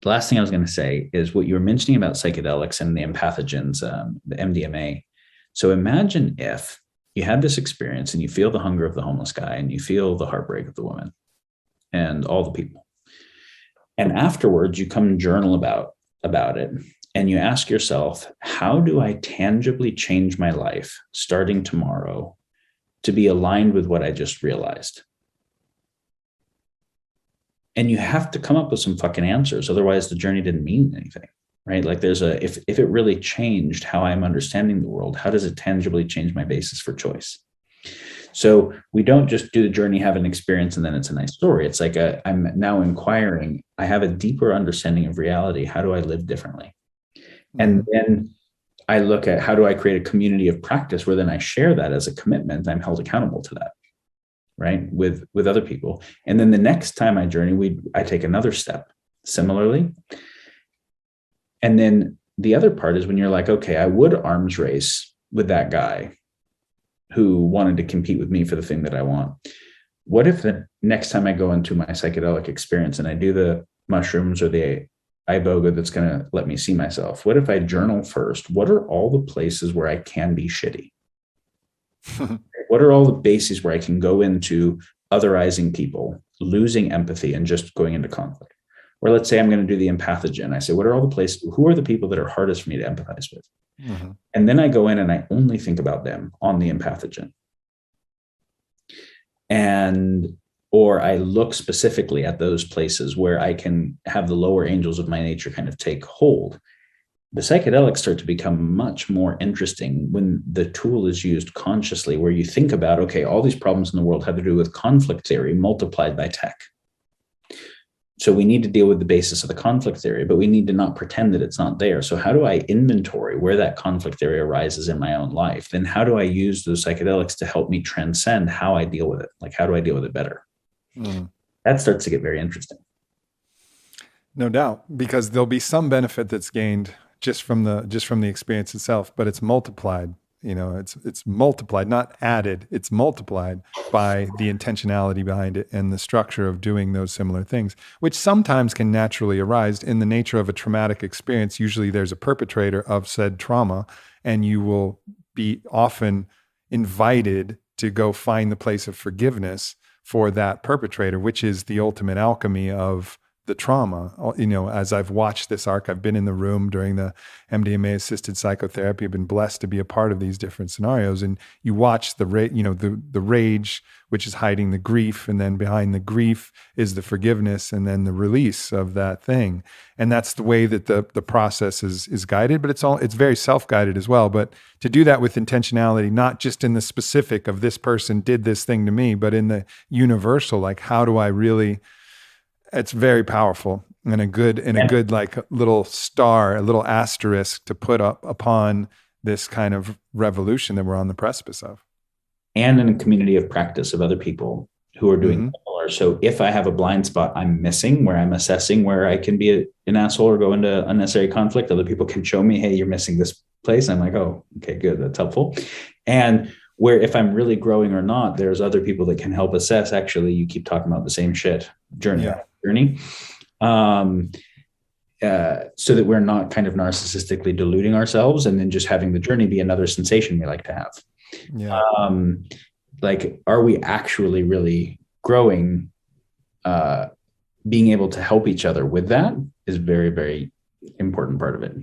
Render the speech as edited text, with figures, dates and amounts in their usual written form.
the last thing I was going to say is what you were mentioning about psychedelics and the empathogens, the MDMA. So imagine if you had this experience and you feel the hunger of the homeless guy and you feel the heartbreak of the woman and all the people. And afterwards, you come and journal about it. And you ask yourself, how do I tangibly change my life starting tomorrow to be aligned with what I just realized? And you have to come up with some fucking answers. Otherwise, the journey didn't mean anything, right? Like if it really changed how I'm understanding the world, how does it tangibly change my basis for choice? So we don't just do the journey, have an experience, and then it's a nice story. It's like I'm now inquiring. I have a deeper understanding of reality. How do I live differently? And then I look at how do I create a community of practice where then I share that as a commitment. I'm held accountable to that, right? With other people. And then the next time I journey, I take another step similarly. And then the other part is when you're like, okay, I would arms race with that guy who wanted to compete with me for the thing that I want. What if the next time I go into my psychedelic experience and I do the mushrooms or the iboga that's going to let me see myself? What if I journal first? What are all the places where I can be shitty? What are all the bases where I can go into otherizing people, losing empathy, and just going into conflict? Or let's say I'm going to do the empathogen. I say, what are all the places, who are the people that are hardest for me to empathize with? Mm-hmm. And then I go in and I only think about them on the empathogen. Or I look specifically at those places where I can have the lower angels of my nature kind of take hold. The psychedelics start to become much more interesting when the tool is used consciously, where you think about, okay, all these problems in the world have to do with conflict theory multiplied by tech. So we need to deal with the basis of the conflict theory, but we need to not pretend that it's not there. So how do I inventory where that conflict theory arises in my own life? Then how do I use those psychedelics to help me transcend how I deal with it? Like, how do I deal with it better? That starts to get very interesting. No doubt, because there'll be some benefit that's gained just from the experience itself, but it's multiplied. It's multiplied, not added. It's multiplied by the intentionality behind it and the structure of doing those similar things, which sometimes can naturally arise in the nature of a traumatic experience. Usually there's a perpetrator of said trauma, and you will be often invited to go find the place of forgiveness for that perpetrator, which is the ultimate alchemy of the trauma. As I've watched this arc, I've been in the room during the MDMA assisted psychotherapy. I've been blessed to be a part of these different scenarios. And you watch the rage, which is hiding the grief. And then behind the grief is the forgiveness and then the release of that thing. And that's the way that the process is guided, but it's very self-guided as well. But to do that with intentionality, not just in the specific of this person did this thing to me, but in the universal, like, how do I really... It's very powerful and a good like little star, a little asterisk to put up upon this kind of revolution that we're on the precipice of. And in a community of practice of other people who are doing similar. So if I have a blind spot I'm missing, where I'm assessing where I can be an asshole or go into unnecessary conflict, other people can show me, hey, you're missing this place. I'm like, oh, okay, good. That's helpful. And where if I'm really growing or not, there's other people that can help assess, actually, you keep talking about the same shit journey. So that we're not kind of narcissistically deluding ourselves and then just having the journey be another sensation we like to have. Like, are we actually really growing? Being able to help each other with that is very, very important part of it.